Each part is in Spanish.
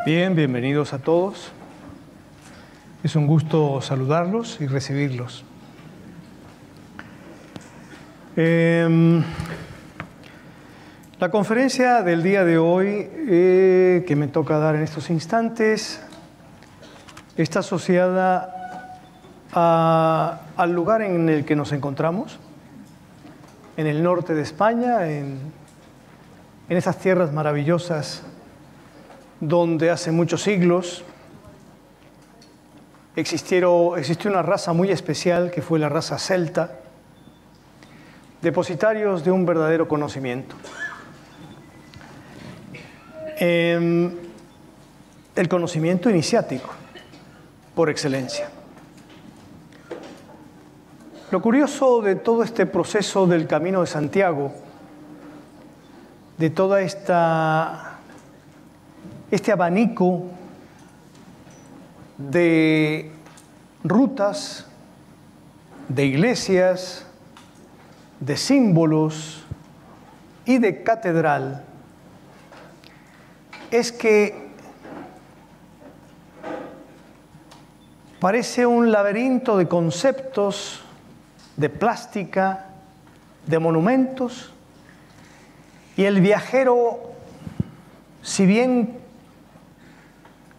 Bien, bienvenidos a todos. Es un gusto saludarlos y recibirlos. La conferencia del día de hoy que me toca dar en estos instantes está asociada al lugar en el que nos encontramos, en el norte de España, en esas tierras maravillosas donde hace muchos siglos existió una raza muy especial que fue la raza celta, depositarios de un verdadero conocimiento. El conocimiento iniciático, por excelencia. Lo curioso de todo este proceso del Camino de Santiago, de toda este abanico de rutas, de iglesias, de símbolos y de catedral, es que parece un laberinto de conceptos, de plástica, de monumentos, y el viajero, si bien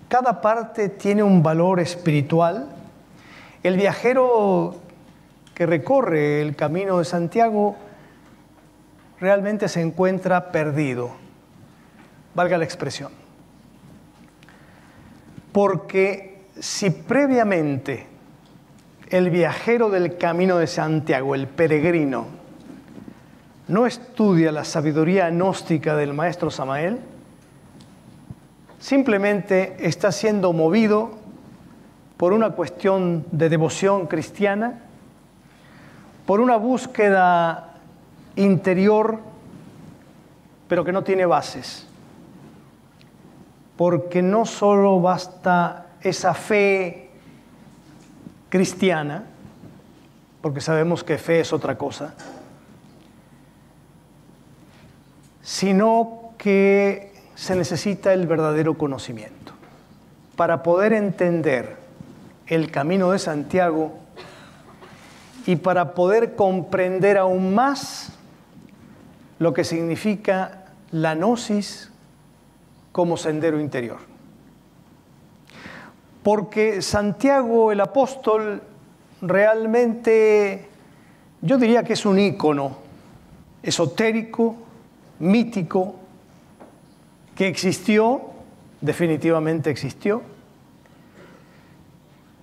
cada parte tiene un valor espiritual, el viajero que recorre el Camino de Santiago realmente se encuentra perdido, valga la expresión. Porque si previamente el viajero del Camino de Santiago, el peregrino, no estudia la sabiduría gnóstica del maestro Samael, simplemente está siendo movido por una cuestión de devoción cristiana, por una búsqueda interior, pero que no tiene bases. Porque no solo basta esa fe cristiana, porque sabemos que fe es otra cosa, sino que se necesita el verdadero conocimiento. Para poder entender el Camino de Santiago y para poder comprender aún más lo que significa la gnosis como sendero interior. Porque Santiago el apóstol realmente, yo diría que es un ícono esotérico, mítico, que existió, definitivamente existió,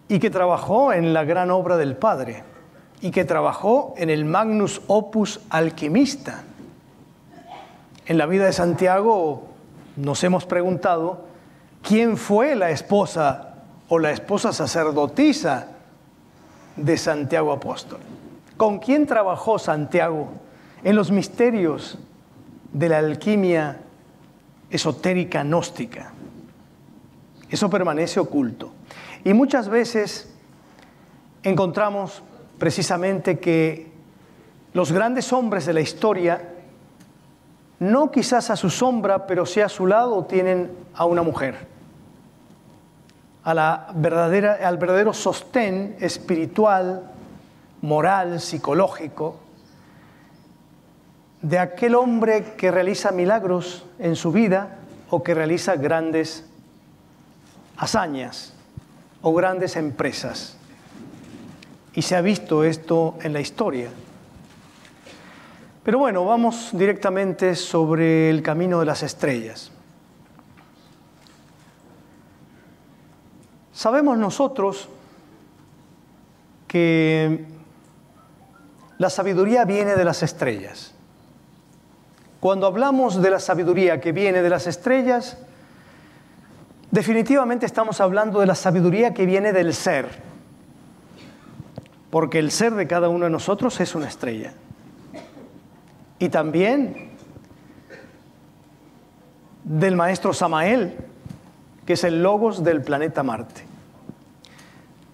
y que trabajó en la gran obra del Padre, y que trabajó en el Magnus Opus Alquimista. En la vida de Santiago nos hemos preguntado quién fue la esposa o la esposa sacerdotisa de Santiago Apóstol. ¿Con quién trabajó Santiago en los misterios de la alquimia esotérica gnóstica? Eso permanece oculto. Y muchas veces encontramos precisamente que los grandes hombres de la historia, no quizás a su sombra, pero sí a su lado, tienen a una mujer, al verdadero sostén espiritual, moral, psicológico, de aquel hombre que realiza milagros en su vida o que realiza grandes hazañas o grandes empresas. Y se ha visto esto en la historia. Pero bueno, vamos directamente sobre el camino de las estrellas. Sabemos nosotros que la sabiduría viene de las estrellas. Cuando hablamos de la sabiduría que viene de las estrellas, definitivamente estamos hablando de la sabiduría que viene del ser, porque el ser de cada uno de nosotros es una estrella. Y también del maestro Samael, que es el logos del planeta Marte.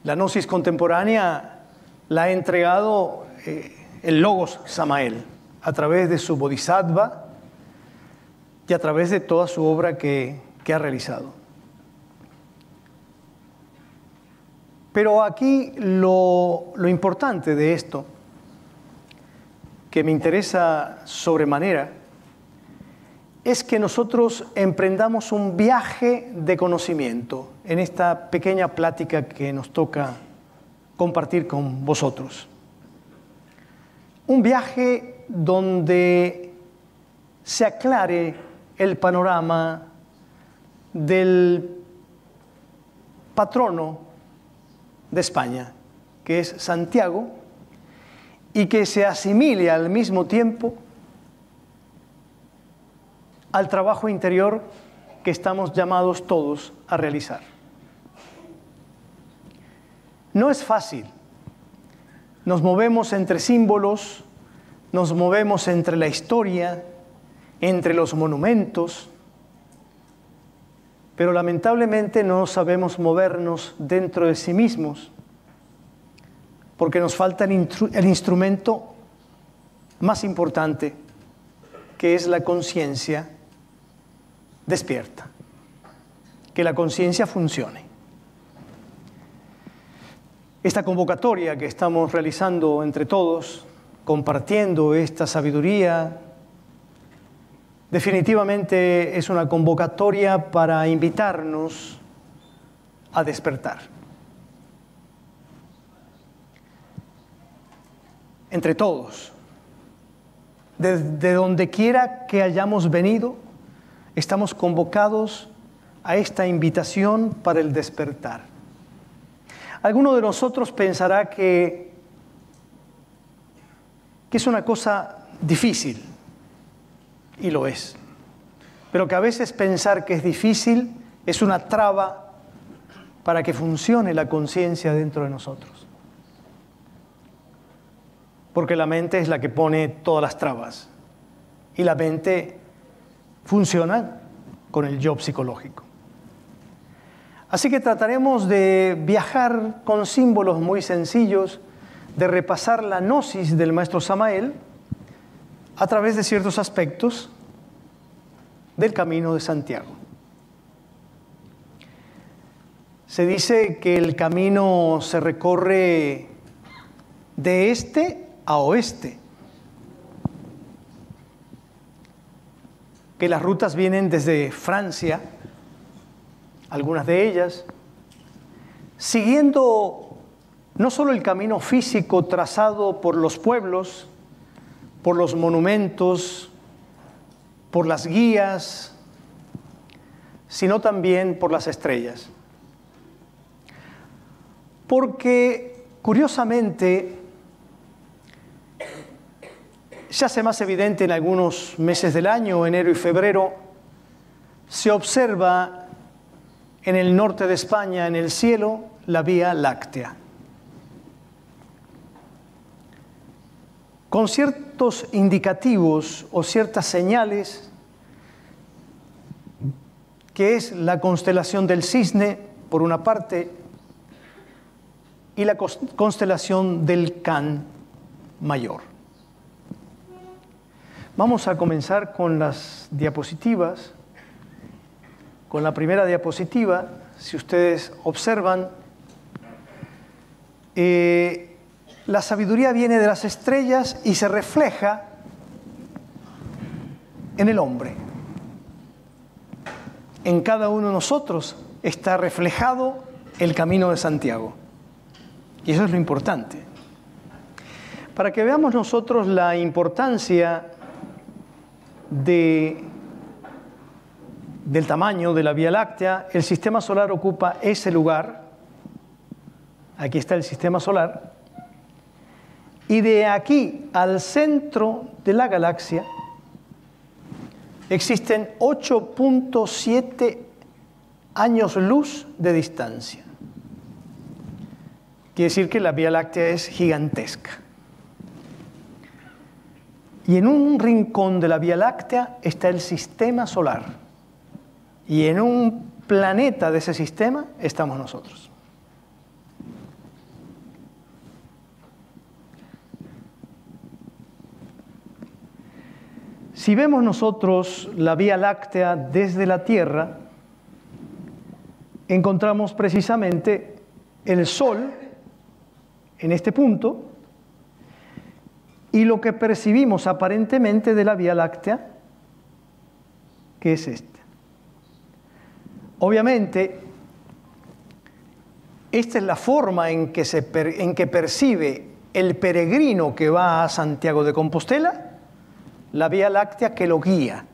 La gnosis contemporánea la ha entregado el logos Samael a través de su Bodhisattva y a través de toda su obra que ha realizado. Pero aquí lo importante de esto, que me interesa sobremanera, es que nosotros emprendamos un viaje de conocimiento en esta pequeña plática que nos toca compartir con vosotros. Un viaje donde se aclare el panorama del patrono de España, que es Santiago, y que se asimile al mismo tiempo al trabajo interior que estamos llamados todos a realizar. No es fácil. Nos movemos entre símbolos, nos movemos entre la historia, entre los monumentos, pero lamentablemente no sabemos movernos dentro de sí mismos, porque nos falta el instrumento más importante, que es la conciencia despierta, que la conciencia funcione. Esta convocatoria que estamos realizando entre todos, compartiendo esta sabiduría, definitivamente es una convocatoria para invitarnos a despertar. Entre todos, desde donde quiera que hayamos venido, estamos convocados a esta invitación para el despertar. Alguno de nosotros pensará que es una cosa difícil, y lo es, pero que a veces pensar que es difícil es una traba para que funcione la conciencia dentro de nosotros. Porque la mente es la que pone todas las trabas, y la mente funciona con el yo psicológico. Así que trataremos de viajar con símbolos muy sencillos, de repasar la gnosis del maestro Samael a través de ciertos aspectos del Camino de Santiago. Se dice que el camino se recorre de este a oeste, que las rutas vienen desde Francia, algunas de ellas, siguiendo no solo el camino físico trazado por los pueblos, por los monumentos, por las guías, sino también por las estrellas. Porque, curiosamente, se hace más evidente en algunos meses del año, enero y febrero, se observa en el norte de España, en el cielo, la Vía Láctea. Con ciertos indicativos o ciertas señales, que es la constelación del Cisne, por una parte, y la constelación del Can Mayor. Vamos a comenzar con las diapositivas. Con la primera diapositiva, si ustedes observan, la sabiduría viene de las estrellas y se refleja en el hombre. En cada uno de nosotros está reflejado el camino de Santiago. Y eso es lo importante. Para que veamos nosotros la importancia del tamaño de la Vía Láctea, el sistema solar ocupa ese lugar. Aquí está el sistema solar. Y de aquí al centro de la galaxia existen 8.7 años luz de distancia. Quiere decir que la Vía Láctea es gigantesca. Y en un rincón de la Vía Láctea está el sistema solar. Y en un planeta de ese sistema estamos nosotros. Si vemos nosotros la Vía Láctea desde la Tierra, encontramos precisamente el Sol en este punto y lo que percibimos aparentemente de la Vía Láctea, que es esta. Obviamente, esta es la forma en que percibe el peregrino que va a Santiago de Compostela la Vía Láctea que lo guía.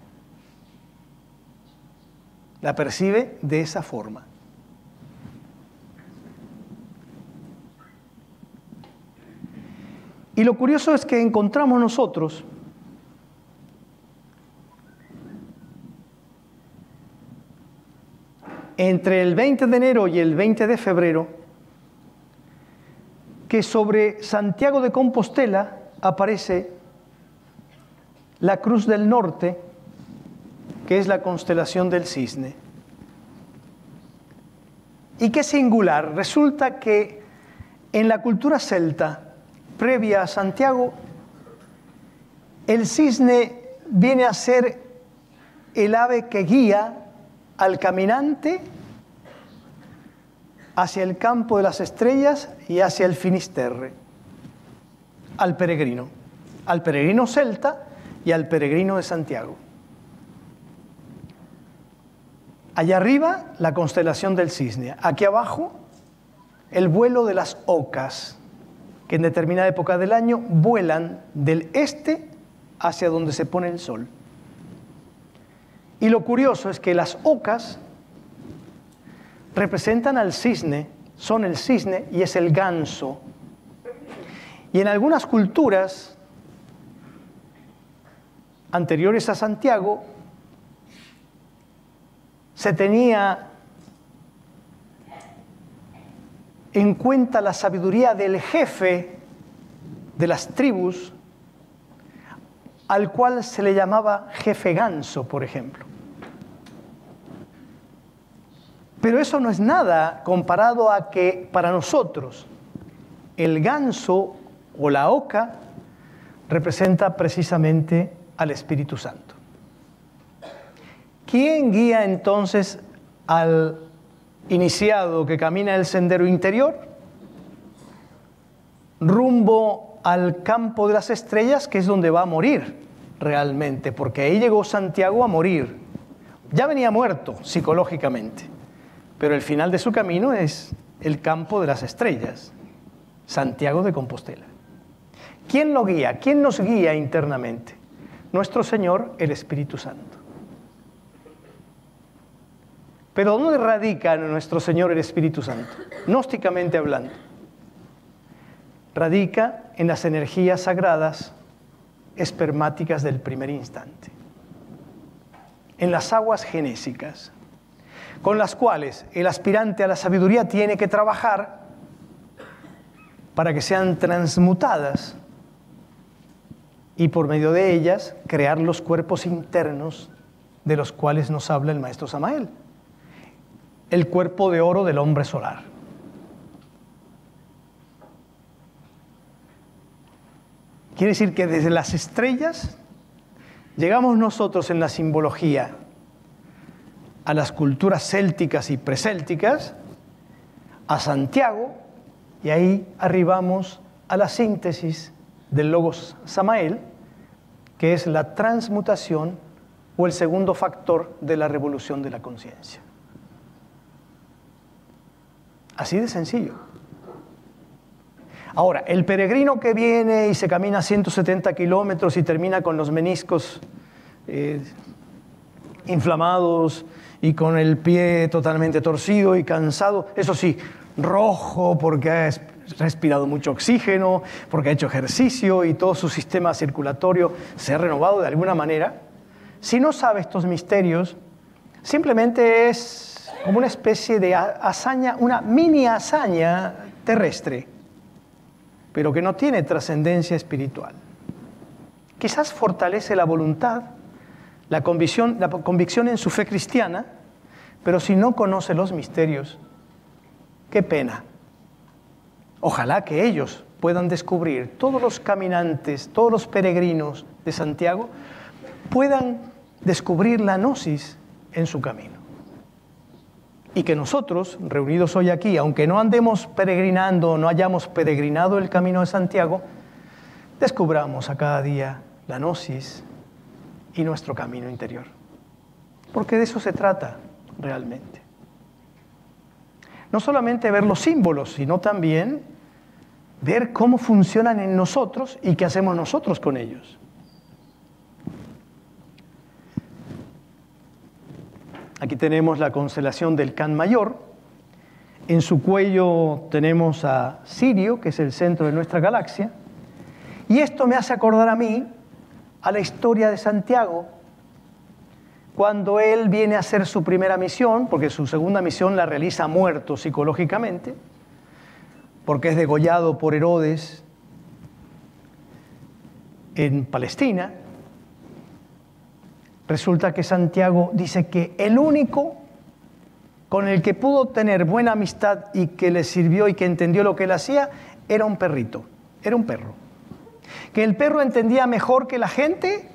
La percibe de esa forma. Y lo curioso es que encontramos nosotros entre el 20 de enero y el 20 de febrero que sobre Santiago de Compostela aparece la Cruz del Norte, que es la constelación del Cisne. Y qué singular, resulta que en la cultura celta previa a Santiago, el cisne viene a ser el ave que guía al caminante hacia el campo de las estrellas y hacia el Finisterre, al peregrino celta y al peregrino de Santiago. Allá arriba, la constelación del Cisne. Aquí abajo, el vuelo de las ocas, que en determinada época del año vuelan del este hacia donde se pone el sol. Y lo curioso es que las ocas representan al cisne, son el cisne y es el ganso. Y en algunas culturas anteriores a Santiago se tenía en cuenta la sabiduría del jefe de las tribus, al cual se le llamaba jefe ganso, por ejemplo. Pero eso no es nada comparado a que para nosotros el ganso o la oca representa precisamente al Espíritu Santo. ¿Quién guía entonces al iniciado que camina el sendero interior rumbo al campo de las estrellas, que es donde va a morir realmente, porque ahí llegó Santiago a morir? Ya venía muerto psicológicamente, pero el final de su camino es el campo de las estrellas, Santiago de Compostela. ¿Quién lo guía? ¿Quién nos guía internamente? Nuestro Señor, el Espíritu Santo. Pero ¿dónde radica nuestro Señor el Espíritu Santo? Gnósticamente hablando. Radica en las energías sagradas espermáticas del primer instante. En las aguas genésicas, con las cuales el aspirante a la sabiduría tiene que trabajar para que sean transmutadas y por medio de ellas crear los cuerpos internos de los cuales nos habla el maestro Samael. El cuerpo de oro del hombre solar. Quiere decir que desde las estrellas llegamos nosotros en la simbología a las culturas célticas y presélticas, a Santiago, y ahí arribamos a la síntesis del Logos Samael, que es la transmutación o el segundo factor de la revolución de la conciencia. Así de sencillo. Ahora, el peregrino que viene y se camina 170 kilómetros y termina con los meniscos inflamados y con el pie totalmente torcido y cansado, eso sí, rojo porque ha respirado mucho oxígeno, porque ha hecho ejercicio y todo su sistema circulatorio se ha renovado de alguna manera. Si no sabe estos misterios, simplemente es como una especie de hazaña, una mini hazaña terrestre, pero que no tiene trascendencia espiritual. Quizás fortalece la voluntad, la convicción en su fe cristiana, pero si no conoce los misterios, qué pena. Ojalá que ellos puedan descubrir, todos los caminantes, todos los peregrinos de Santiago, puedan descubrir la gnosis en su camino. y que nosotros, reunidos hoy aquí, aunque no andemos peregrinando, no hayamos peregrinado el camino de Santiago, descubramos a cada día la gnosis y nuestro camino interior. Porque de eso se trata realmente. No solamente ver los símbolos, sino también ver cómo funcionan en nosotros y qué hacemos nosotros con ellos. Aquí tenemos la constelación del Can Mayor. En su cuello tenemos a Sirio, que es el centro de nuestra galaxia. Y esto me hace acordar a mí a la historia de Santiago, cuando él viene a hacer su primera misión, porque su segunda misión la realiza muerto psicológicamente, porque es degollado por Herodes en Palestina. Resulta que Santiago dice que el único con el que pudo tener buena amistad y que le sirvió y que entendió lo que él hacía, era un perrito, era un perro. Que el perro entendía mejor que la gente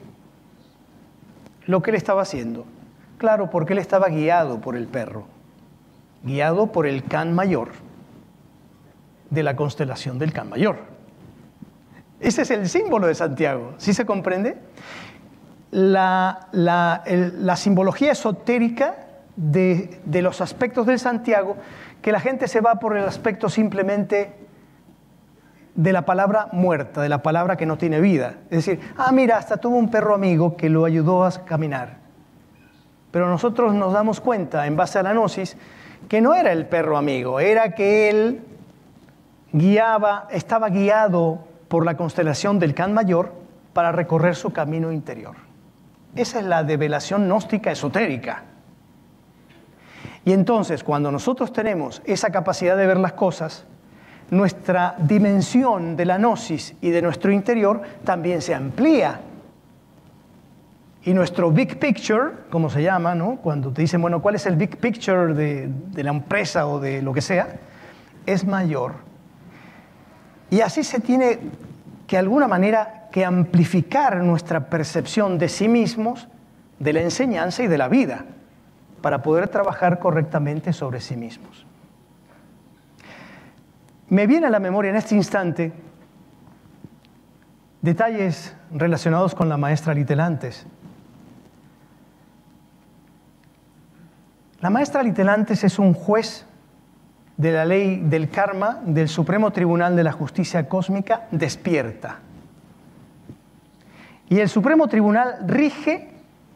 lo que él estaba haciendo. Claro, porque él estaba guiado por el perro, guiado por el Can Mayor, de la constelación del Can Mayor. Ese es el símbolo de Santiago, ¿sí se comprende? La simbología esotérica de los aspectos del Santiago, que la gente se va por el aspecto simplemente de la palabra muerta, de la palabra que no tiene vida. Es decir, mira, hasta tuvo un perro amigo que lo ayudó a caminar. Pero nosotros nos damos cuenta, en base a la gnosis, que no era el perro amigo, era que él estaba guiado por la constelación del Can Mayor para recorrer su camino interior. Esa es la develación gnóstica esotérica. Y entonces, cuando nosotros tenemos esa capacidad de ver las cosas, nuestra dimensión de la gnosis y de nuestro interior también se amplía. Y nuestro big picture, como se llama, ¿no? Cuando te dicen, bueno, ¿cuál es el big picture de la empresa o de lo que sea? Es mayor. Y así se tiene que, de alguna manera, que amplificar nuestra percepción de sí mismos, de la enseñanza y de la vida, para poder trabajar correctamente sobre sí mismos. Me viene a la memoria en este instante detalles relacionados con la maestra Litelantes. La maestra Litelantes es un juez de la ley del karma del Supremo Tribunal de la Justicia Cósmica despierta. Y el Supremo Tribunal rige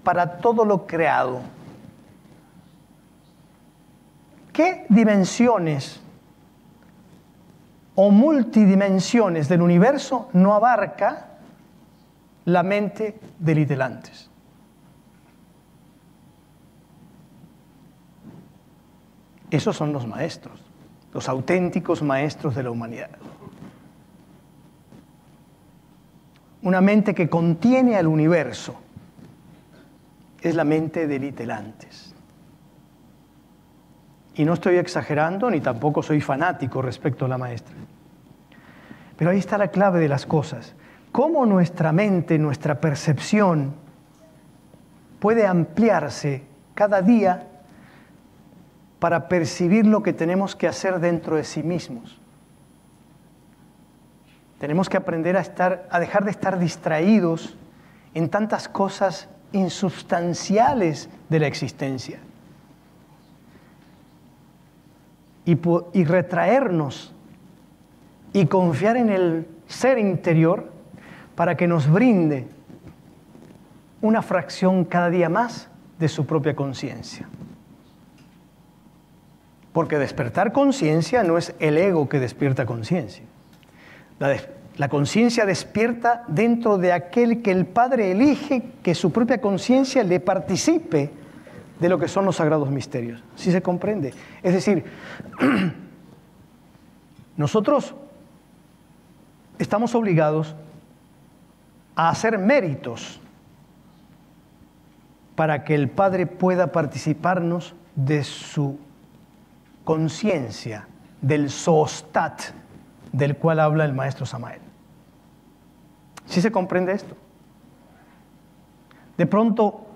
para todo lo creado. ¿Qué dimensiones o multidimensiones del universo no abarca la mente de Litelantes? Esos son los maestros, los auténticos maestros de la humanidad. Una mente que contiene al universo es la mente de Litelantes. Y no estoy exagerando ni tampoco soy fanático respecto a la maestra. Pero ahí está la clave de las cosas. Cómo nuestra mente, nuestra percepción puede ampliarse cada día para percibir lo que tenemos que hacer dentro de sí mismos. Tenemos que aprender a dejar de estar distraídos en tantas cosas insubstanciales de la existencia. Y retraernos y confiar en el ser interior para que nos brinde una fracción cada día más de su propia conciencia. Porque despertar conciencia no es el ego que despierta conciencia. La conciencia despierta dentro de aquel que el Padre elige que su propia conciencia le participe de lo que son los sagrados misterios. ¿Sí se comprende? Es decir, nosotros estamos obligados a hacer méritos para que el Padre pueda participarnos de su conciencia, del zoostat del cual habla el maestro Samael. ¿Sí se comprende esto? De pronto,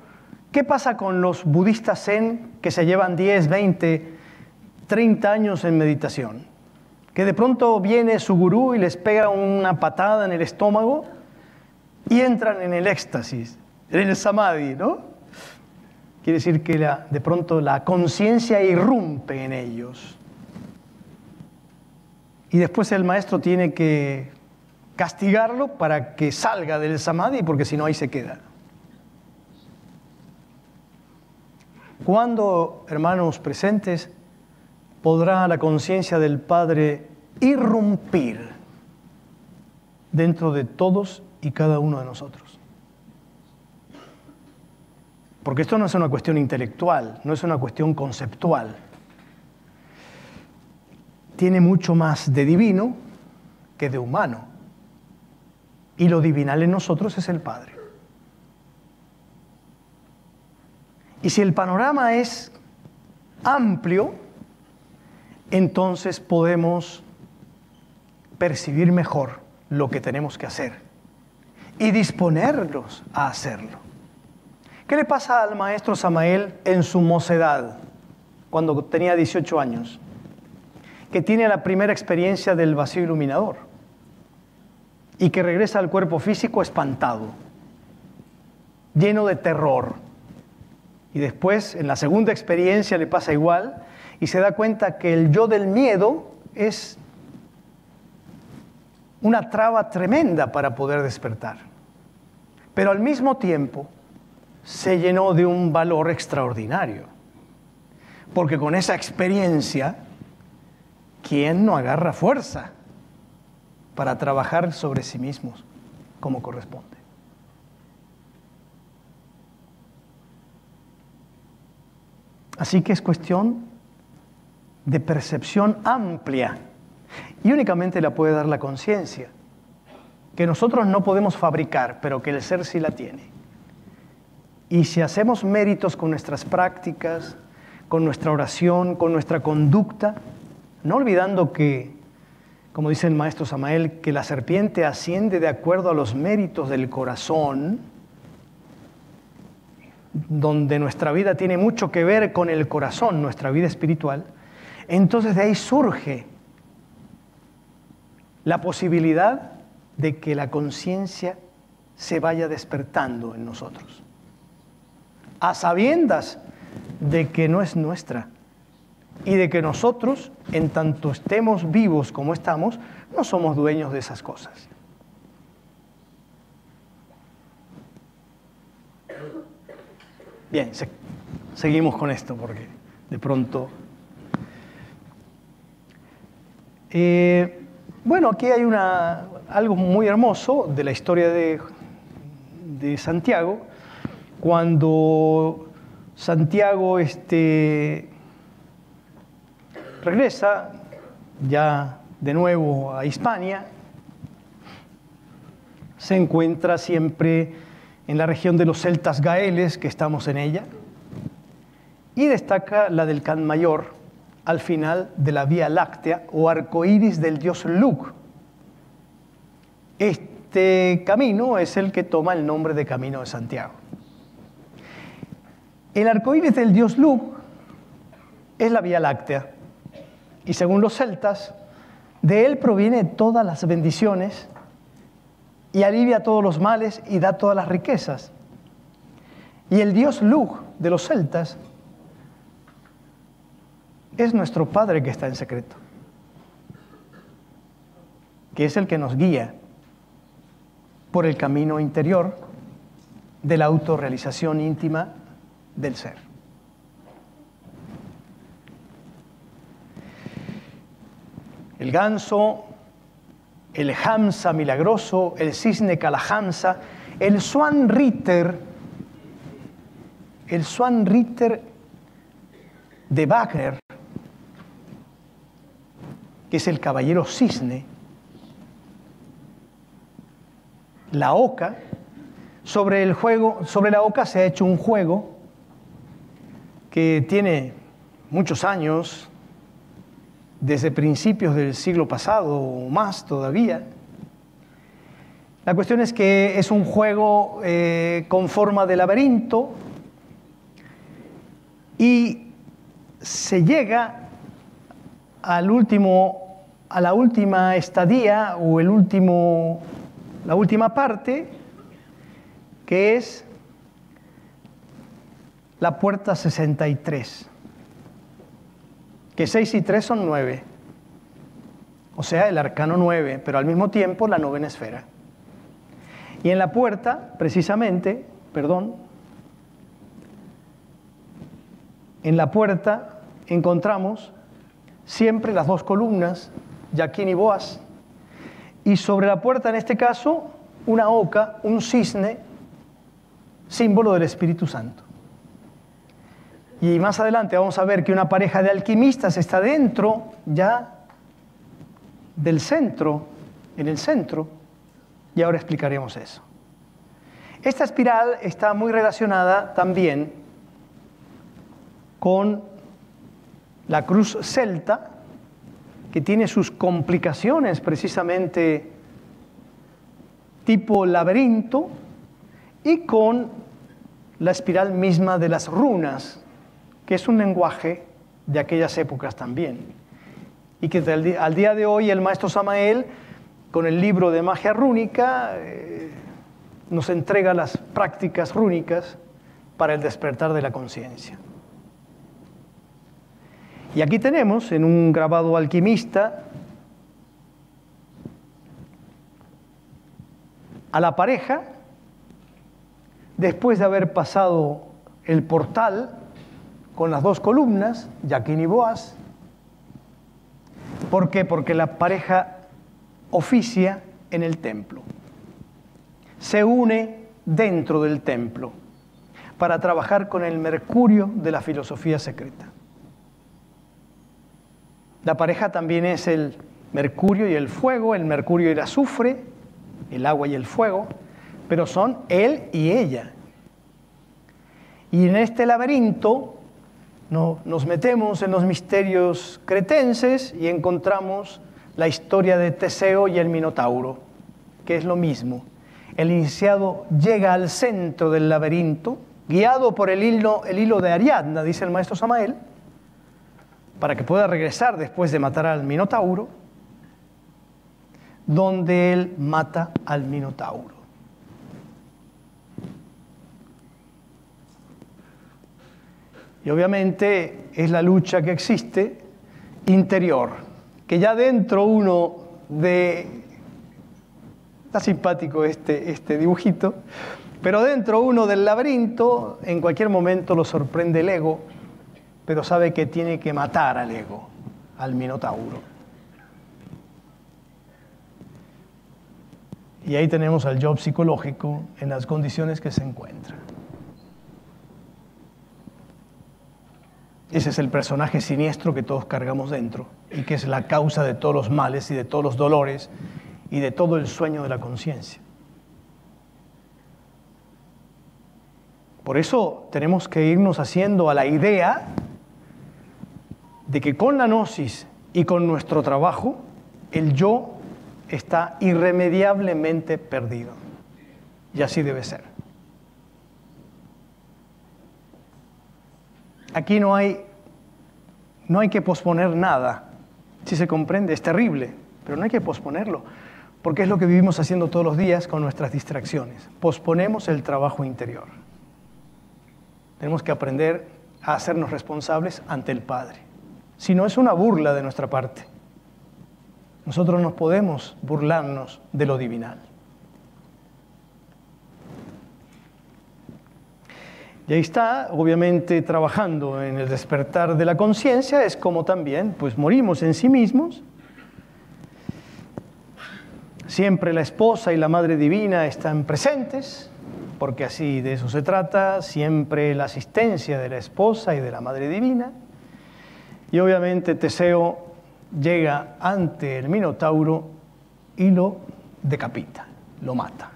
¿qué pasa con los budistas zen que se llevan 10, 20, 30 años en meditación, que de pronto viene su gurú y les pega una patada en el estómago y entran en el éxtasis, en el samadhi, ¿no? Quiere decir que de pronto la conciencia irrumpe en ellos. Y después el maestro tiene que castigarlo para que salga del samadhi, porque si no ahí se queda. ¿Cuándo, hermanos presentes, podrá la conciencia del Padre irrumpir dentro de todos y cada uno de nosotros? Porque esto no es una cuestión intelectual, no es una cuestión conceptual. Tiene mucho más de divino que de humano. Y lo divinal en nosotros es el Padre. Y si el panorama es amplio, entonces podemos percibir mejor lo que tenemos que hacer y disponernos a hacerlo. ¿Qué le pasa al maestro Samael en su mocedad, cuando tenía 18 años? Que tiene la primera experiencia del vacío iluminador y que regresa al cuerpo físico espantado, lleno de terror. Y después, en la segunda experiencia, le pasa igual y se da cuenta que el yo del miedo es una traba tremenda para poder despertar. Pero al mismo tiempo se llenó de un valor extraordinario. Porque con esa experiencia, ¿quién no agarra fuerza para trabajar sobre sí mismos como corresponde? Así que es cuestión de percepción amplia y únicamente la puede dar la conciencia, que nosotros no podemos fabricar, pero que el ser sí la tiene. Y si hacemos méritos con nuestras prácticas, con nuestra oración, con nuestra conducta, no olvidando que, como dice el maestro Samael, que la serpiente asciende de acuerdo a los méritos del corazón, donde nuestra vida tiene mucho que ver con el corazón, nuestra vida espiritual, entonces de ahí surge la posibilidad de que la conciencia se vaya despertando en nosotros, a sabiendas de que no es nuestra y de que nosotros, en tanto estemos vivos como estamos, no somos dueños de esas cosas. Bien, seguimos con esto porque de pronto... bueno, aquí hay algo muy hermoso de la historia de Santiago. Cuando Santiago regresa ya de nuevo a Hispania, se encuentra siempre en la región de los celtas gaeles, que estamos en ella, y destaca la del Can Mayor, al final de la Vía Láctea o arcoíris del dios Lugh. Este camino es el que toma el nombre de Camino de Santiago. El arcoíris del dios Lugh es la Vía Láctea, y según los celtas, de él provienen todas las bendiciones y alivia todos los males y da todas las riquezas. Y el dios Lugh de los celtas es nuestro Padre que está en secreto, que es el que nos guía por el camino interior de la autorrealización íntima del ser. El ganso, el Hamsa milagroso, el cisne Kalahamsa, el Swan Ritter de Wagner, que es el caballero cisne, la oca. Sobre la oca se ha hecho un juego que tiene muchos años, desde principios del siglo pasado o más todavía. La cuestión es que es un juego con forma de laberinto y se llega a la última estadía o la última parte, que es la puerta 63, que 6 y 3 son 9, o sea, el arcano 9, pero al mismo tiempo la novena esfera. Y en la puerta, precisamente, en la puerta encontramos siempre las dos columnas, Yaquín y Boaz, y sobre la puerta, en este caso, una oca, un cisne, símbolo del Espíritu Santo. Y más adelante vamos a ver que una pareja de alquimistas está dentro ya del centro, en el centro, y ahora explicaremos eso. Esta espiral está muy relacionada también con la cruz celta, que tiene sus complicaciones precisamente tipo laberinto, y con la espiral misma de las runas, que es un lenguaje de aquellas épocas también. Y que al día de hoy el maestro Samael, con el libro de magia rúnica, nos entrega las prácticas rúnicas para el despertar de la conciencia. Y aquí tenemos, en un grabado alquimista, a la pareja, después de haber pasado el portal con las dos columnas, Yaquín y Boaz. ¿Por qué? Porque la pareja oficia en el templo. Se une dentro del templo para trabajar con el mercurio de la filosofía secreta. La pareja también es el mercurio y el fuego, el mercurio y el azufre, el agua y el fuego, pero son él y ella. Y en este laberinto nos metemos en los misterios cretenses y encontramos la historia de Teseo y el Minotauro, que es lo mismo. El iniciado llega al centro del laberinto, guiado por el hilo de Ariadna, dice el maestro Samael, para que pueda regresar después de matar al Minotauro, donde él mata al Minotauro. Y obviamente es la lucha que existe interior, que ya dentro uno de... Está simpático este dibujito, pero dentro uno del laberinto, en cualquier momento lo sorprende el ego, pero sabe que tiene que matar al ego, al Minotauro. Y ahí tenemos al Job psicológico en las condiciones que se encuentra. Ese es el personaje siniestro que todos cargamos dentro y que es la causa de todos los males y de todos los dolores y de todo el sueño de la conciencia. Por eso tenemos que irnos haciendo a la idea de que con la gnosis y con nuestro trabajo, el yo está irremediablemente perdido. Y así debe ser. Aquí no hay que posponer nada. Si se comprende, es terrible, pero no hay que posponerlo, porque es lo que vivimos haciendo todos los días con nuestras distracciones. Posponemos el trabajo interior. Tenemos que aprender a hacernos responsables ante el Padre. Si no, es una burla de nuestra parte. Nosotros no podemos burlarnos de lo divinal. Y ahí está, obviamente, trabajando en el despertar de la conciencia, es como también, pues morimos en sí mismos. Siempre la esposa y la madre divina están presentes, porque así de eso se trata, siempre la asistencia de la esposa y de la madre divina. Y obviamente Teseo llega ante el Minotauro y lo decapita, lo mata.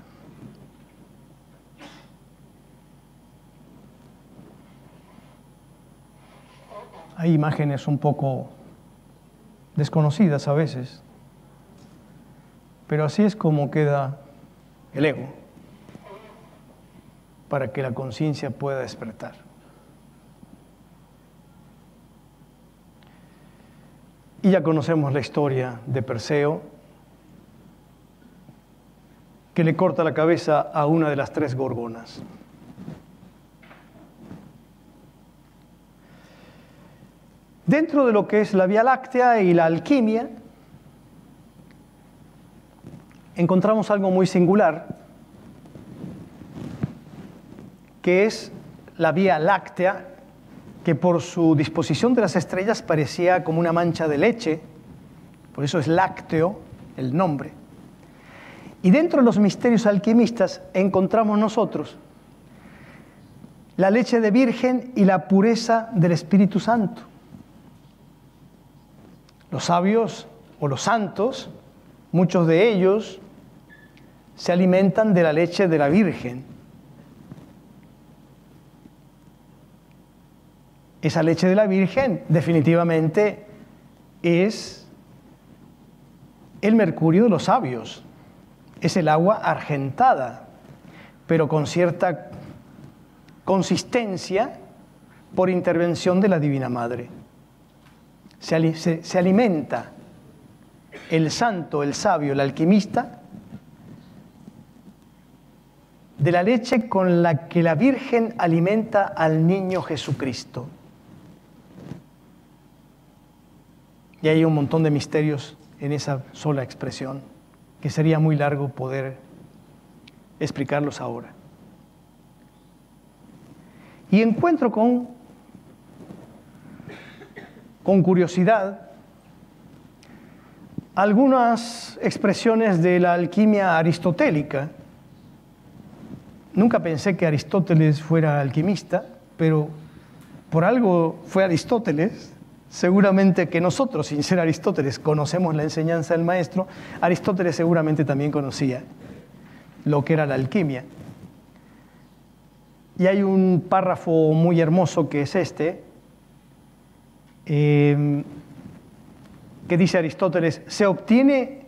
Hay imágenes un poco desconocidas a veces, pero así es como queda el ego, para que la conciencia pueda despertar. Y ya conocemos la historia de Perseo, que le corta la cabeza a una de las 3 gorgonas. Dentro de lo que es la Vía Láctea y la alquimia, encontramos algo muy singular, que es la Vía Láctea, que por su disposición de las estrellas parecía como una mancha de leche, por eso es lácteo el nombre. Y dentro de los misterios alquimistas encontramos nosotros la leche de virgen y la pureza del Espíritu Santo. Los sabios o los santos, muchos de ellos se alimentan de la leche de la Virgen. Esa leche de la Virgen definitivamente es el mercurio de los sabios. Es el agua argentada, pero con cierta consistencia por intervención de la Divina Madre. Se alimenta el santo, el sabio, el alquimista de la leche con la que la Virgen alimenta al niño Jesucristo. Y hay un montón de misterios en esa sola expresión, que sería muy largo poder explicarlos ahora. Y encuentro con curiosidad algunas expresiones de la alquimia aristotélica. Nunca pensé que Aristóteles fuera alquimista, pero por algo fue Aristóteles. Seguramente que nosotros, sin ser Aristóteles, conocemos la enseñanza del maestro. Aristóteles seguramente también conocía lo que era la alquimia. Y hay un párrafo muy hermoso que es este, que dice Aristóteles: se obtiene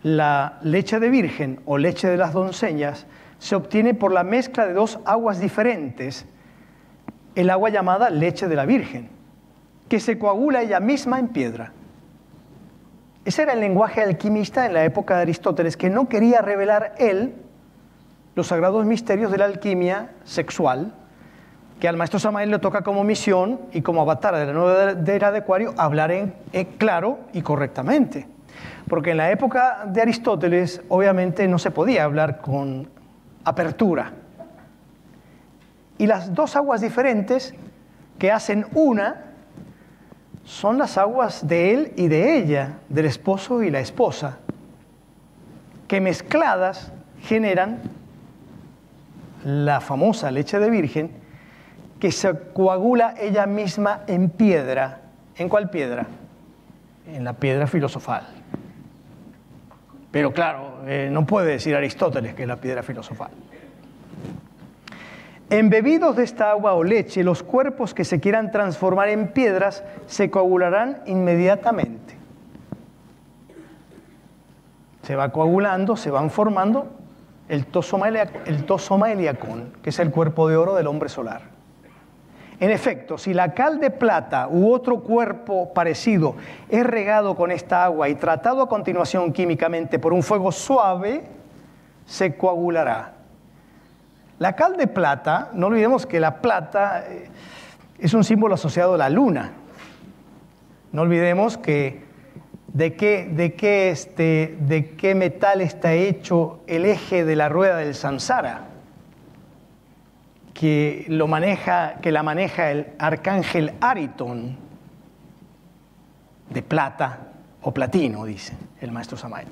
la leche de virgen o leche de las doncellas, se obtiene por la mezcla de 2 aguas diferentes, el agua llamada leche de la Virgen, que se coagula ella misma en piedra. Ese era el lenguaje alquimista en la época de Aristóteles, que no quería revelar él los sagrados misterios de la alquimia sexual, que al maestro Samael le toca como misión y como avatar de la nueva era de Acuario hablar claro y correctamente. Porque en la época de Aristóteles obviamente no se podía hablar con apertura. Y las 2 aguas diferentes que hacen una son las aguas de él y de ella, del esposo y la esposa, que mezcladas generan la famosa leche de virgen, que se coagula ella misma en piedra. ¿En cuál piedra? En la piedra filosofal. Pero claro, no puede decir Aristóteles que es la piedra filosofal. Embebidos de esta agua o leche, los cuerpos que se quieran transformar en piedras se coagularán inmediatamente. Se va coagulando, se van formando el tosoma heliacón, que es el cuerpo de oro del hombre solar. En efecto, si la cal de plata u otro cuerpo parecido es regado con esta agua y tratado a continuación químicamente por un fuego suave, se coagulará. La cal de plata, no olvidemos que la plata es un símbolo asociado a la luna. No olvidemos que de qué metal está hecho el eje de la rueda del samsara, que la maneja el arcángel Aritón, de plata o platino, dice el maestro Samael.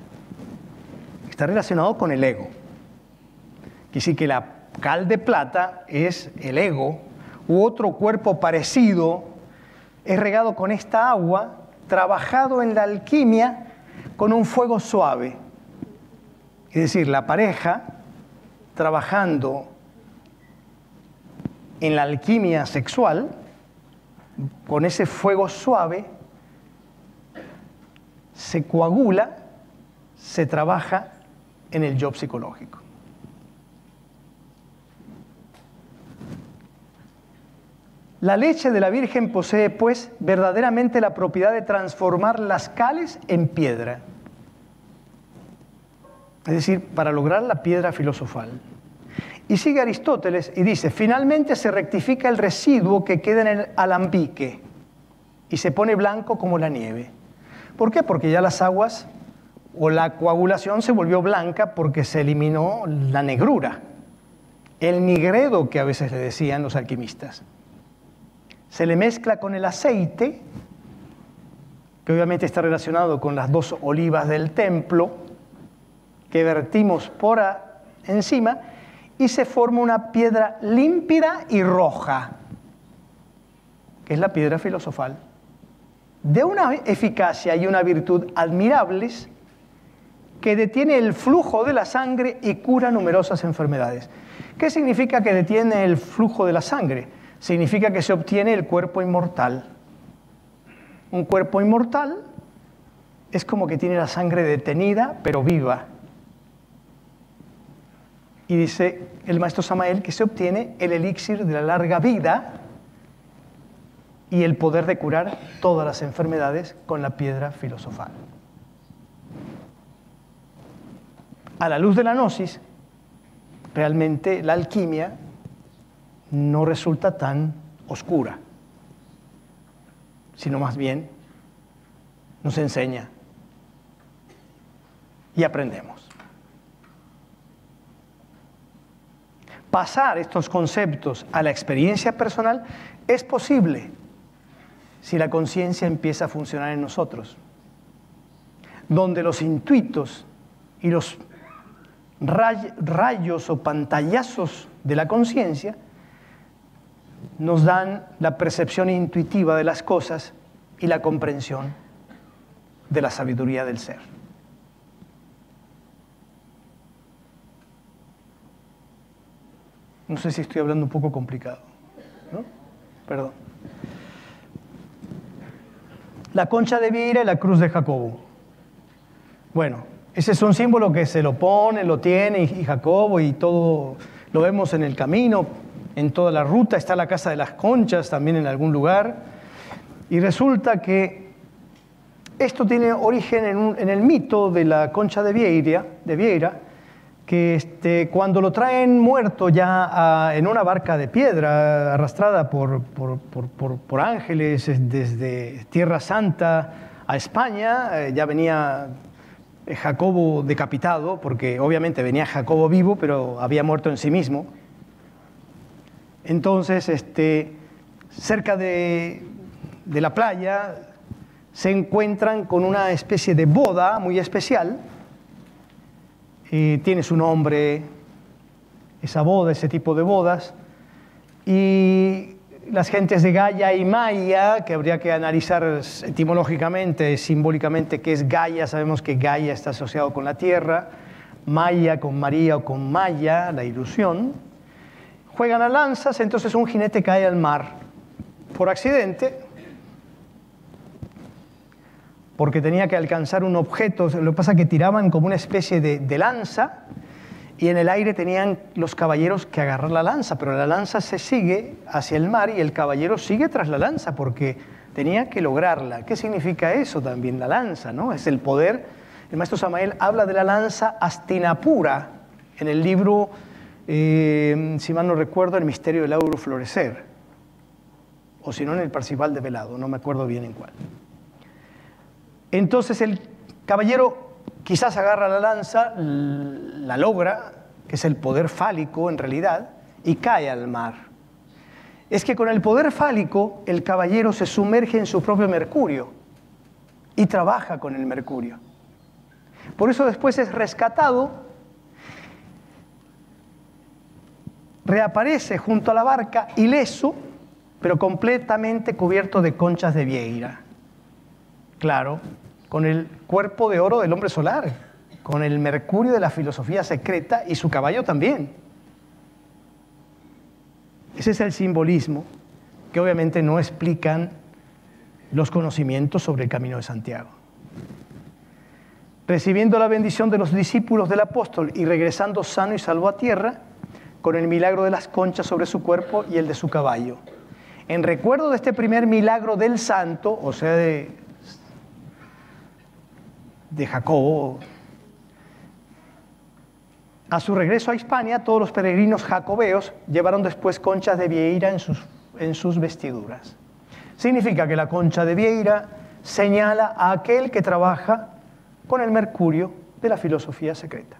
Está relacionado con el ego. Quiere decir que la cal de plata es el ego, u otro cuerpo parecido es regado con esta agua, trabajado en la alquimia con un fuego suave. Es decir, la pareja trabajando en la alquimia sexual, con ese fuego suave, se coagula, se trabaja en el yo psicológico. La leche de la Virgen posee, pues, verdaderamente la propiedad de transformar las cales en piedra. Es decir, para lograr la piedra filosofal. Y sigue Aristóteles y dice, finalmente se rectifica el residuo que queda en el alambique y se pone blanco como la nieve. ¿Por qué? Porque ya las aguas o la coagulación se volvió blanca porque se eliminó la negrura, el nigredo que a veces le decían los alquimistas. Se le mezcla con el aceite, que obviamente está relacionado con las 2 olivas del templo, que vertimos por encima, y se forma una piedra límpida y roja, que es la piedra filosofal, de una eficacia y una virtud admirables, que detiene el flujo de la sangre y cura numerosas enfermedades. ¿Qué significa que detiene el flujo de la sangre? Significa que se obtiene el cuerpo inmortal. Un cuerpo inmortal es como que tiene la sangre detenida, pero viva. Y dice el maestro Samael que se obtiene el elixir de la larga vida y el poder de curar todas las enfermedades con la piedra filosofal. A la luz de la gnosis, realmente la alquimia no resulta tan oscura, sino más bien nos enseña y aprendemos. Pasar estos conceptos a la experiencia personal es posible si la conciencia empieza a funcionar en nosotros, donde los intuitos y los rayos o pantallazos de la conciencia nos dan la percepción intuitiva de las cosas y la comprensión de la sabiduría del ser. No sé si estoy hablando un poco complicado, ¿no? Perdón. La concha de Vieira y la cruz de Jacobo. Bueno, ese es un símbolo que se lo pone, lo tiene, y Jacobo, y todo lo vemos en el camino, en toda la ruta. Está la casa de las conchas también en algún lugar. Y resulta que esto tiene origen en el mito de la concha de Vieira, que cuando lo traen muerto ya en una barca de piedra arrastrada por ángeles desde Tierra Santa a España, ya venía Jacobo decapitado, porque obviamente venía Jacobo vivo, pero había muerto en sí mismo. Entonces, cerca de la playa se encuentran con una especie de boda muy especial. Tiene su nombre esa boda, ese tipo de bodas, y las gentes de Gaia y Maya, que habría que analizar etimológicamente, simbólicamente qué es Gaia. Sabemos que Gaia está asociado con la tierra, Maya con María o con Maya, la ilusión. Juegan a lanzas, entonces un jinete cae al mar por accidente, porque tenía que alcanzar un objeto. Lo que pasa es que tiraban como una especie de lanza, y en el aire tenían los caballeros que agarrar la lanza, pero la lanza se sigue hacia el mar y el caballero sigue tras la lanza porque tenía que lograrla. ¿Qué significa eso también, la lanza, ¿no? Es el poder. El maestro Samael habla de la lanza Hastinapura en el libro, si mal no recuerdo, El misterio del auro florecer, o si no en el Parcival de Velado, no me acuerdo bien en cuál. Entonces el caballero quizás agarra la lanza, la logra, que es el poder fálico en realidad, y cae al mar. Es que con el poder fálico el caballero se sumerge en su propio mercurio y trabaja con el mercurio. Por eso después es rescatado, reaparece junto a la barca ileso, pero completamente cubierto de conchas de Vieira. Claro, con el cuerpo de oro del hombre solar, con el mercurio de la filosofía secreta y su caballo también. Ese es el simbolismo que obviamente no explican los conocimientos sobre el Camino de Santiago. Recibiendo la bendición de los discípulos del apóstol y regresando sano y salvo a tierra, con el milagro de las conchas sobre su cuerpo y el de su caballo. En recuerdo de este primer milagro del santo, o sea, de Jacobo, a su regreso a Hispania, todos los peregrinos jacobeos llevaron después conchas de vieira en sus vestiduras. Significa que la concha de vieira señala a aquel que trabaja con el mercurio de la filosofía secreta.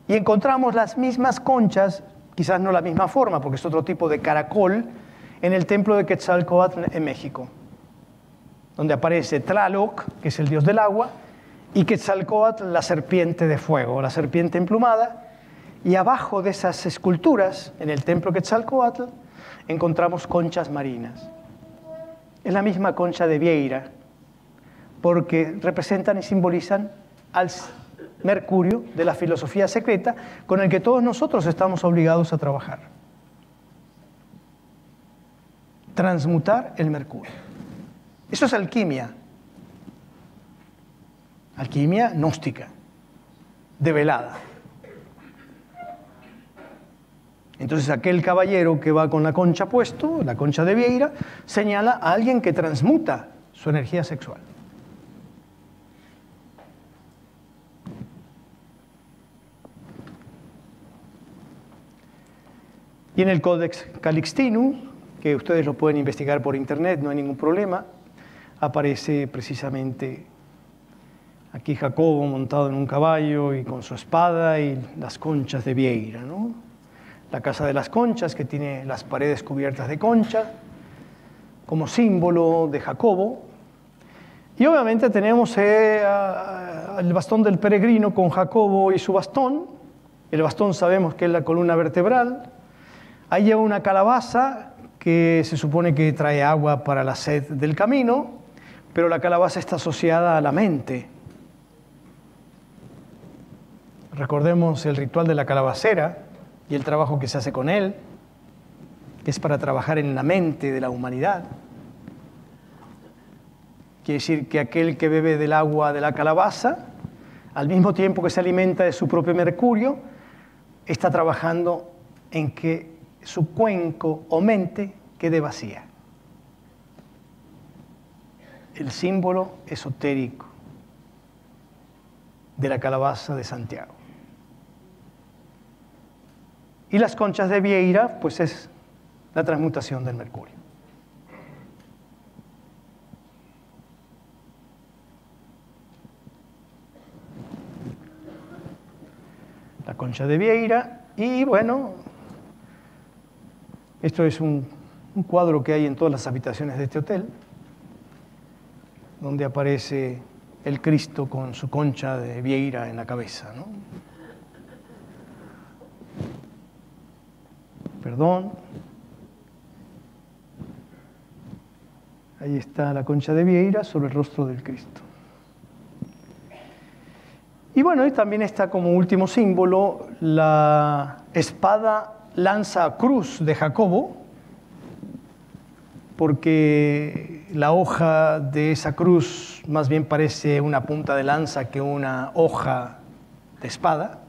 Y encontramos las mismas conchas, quizás no la misma forma, porque es otro tipo de caracol, en el templo de Quetzalcóatl en México, donde aparece Tlaloc, que es el dios del agua, y Quetzalcóatl, la serpiente de fuego, la serpiente emplumada, y abajo de esas esculturas, en el templo Quetzalcóatl, encontramos conchas marinas. Es la misma concha de vieira, porque representan y simbolizan al mercurio de la filosofía secreta con el que todos nosotros estamos obligados a trabajar. Transmutar el mercurio. Eso es alquimia. Alquimia gnóstica, develada. Entonces aquel caballero que va con la concha puesto, la concha de vieira, señala a alguien que transmuta su energía sexual. Y en el Codex Calixtinus, que ustedes lo pueden investigar por internet, no hay ningún problema, aparece precisamente aquí Jacobo montado en un caballo y con su espada y las conchas de vieira, ¿no? La casa de las conchas, que tiene las paredes cubiertas de concha, como símbolo de Jacobo. Y obviamente tenemos el bastón del peregrino con Jacobo y su bastón. El bastón sabemos que es la columna vertebral. Ahí lleva una calabaza que se supone que trae agua para la sed del camino, pero la calabaza está asociada a la mente. Recordemos el ritual de la calabacera y el trabajo que se hace con él, que es para trabajar en la mente de la humanidad. Quiere decir que aquel que bebe del agua de la calabaza, al mismo tiempo que se alimenta de su propio mercurio, está trabajando en que su cuenco o mente quede vacía. El símbolo esotérico de la calabaza de Santiago. Y las conchas de vieira, pues es la transmutación del mercurio. La concha de vieira, y bueno, esto es un cuadro que hay en todas las habitaciones de este hotel, donde aparece el Cristo con su concha de vieira en la cabeza, ¿no? Perdón. Ahí está la concha de vieira sobre el rostro del Cristo. Y bueno, y también está como último símbolo la espada lanza cruz de Jacobo, porque la hoja de esa cruz más bien parece una punta de lanza que una hoja de espada.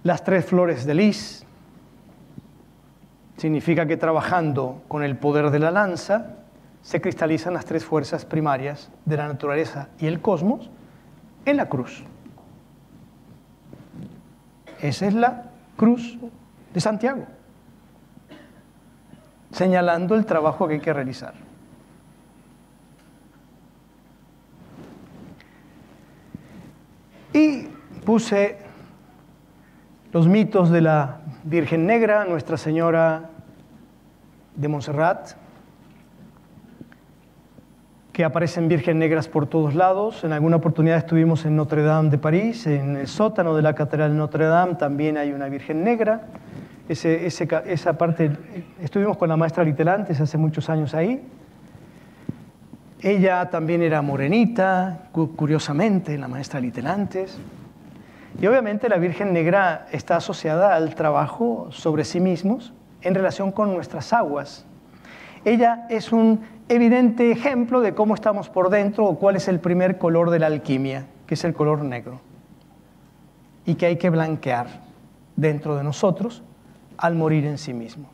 Las 3 flores de lis significa que trabajando con el poder de la lanza se cristalizan las 3 fuerzas primarias de la naturaleza y el cosmos en la cruz. Esa es la cruz de Santiago, señalando el trabajo que hay que realizar. Y puse los mitos de la Virgen Negra, Nuestra Señora de Montserrat, que aparecen virgen negras por todos lados. En alguna oportunidad estuvimos en Notre Dame de París, en el sótano de la Catedral de Notre Dame también hay una virgen negra. Esa parte, estuvimos con la maestra Litelantes hace muchos años ahí. Ella también era morenita, curiosamente, la maestra Litelantes. Y obviamente la Virgen Negra está asociada al trabajo sobre sí mismos en relación con nuestras aguas. Ella es un evidente ejemplo de cómo estamos por dentro o cuál es el primer color de la alquimia, que es el color negro, y que hay que blanquear dentro de nosotros al morir en sí mismos.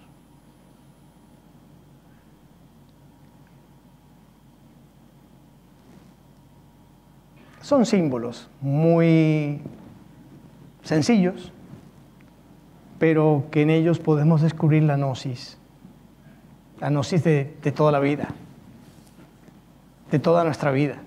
Son símbolos muy sencillos, pero que en ellos podemos descubrir la gnosis de toda la vida, de toda nuestra vida.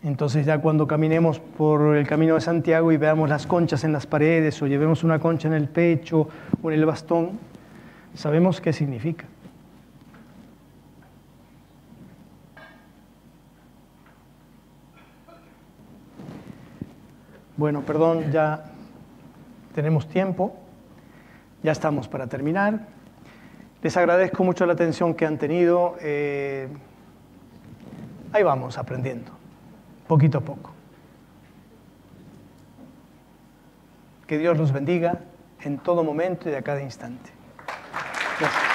Entonces ya cuando caminemos por el camino de Santiago y veamos las conchas en las paredes o llevemos una concha en el pecho o en el bastón, sabemos qué significa. Bueno, perdón, ya tenemos tiempo, ya estamos para terminar. Les agradezco mucho la atención que han tenido. Ahí vamos aprendiendo, poquito a poco. Que Dios los bendiga en todo momento y a cada instante. Gracias.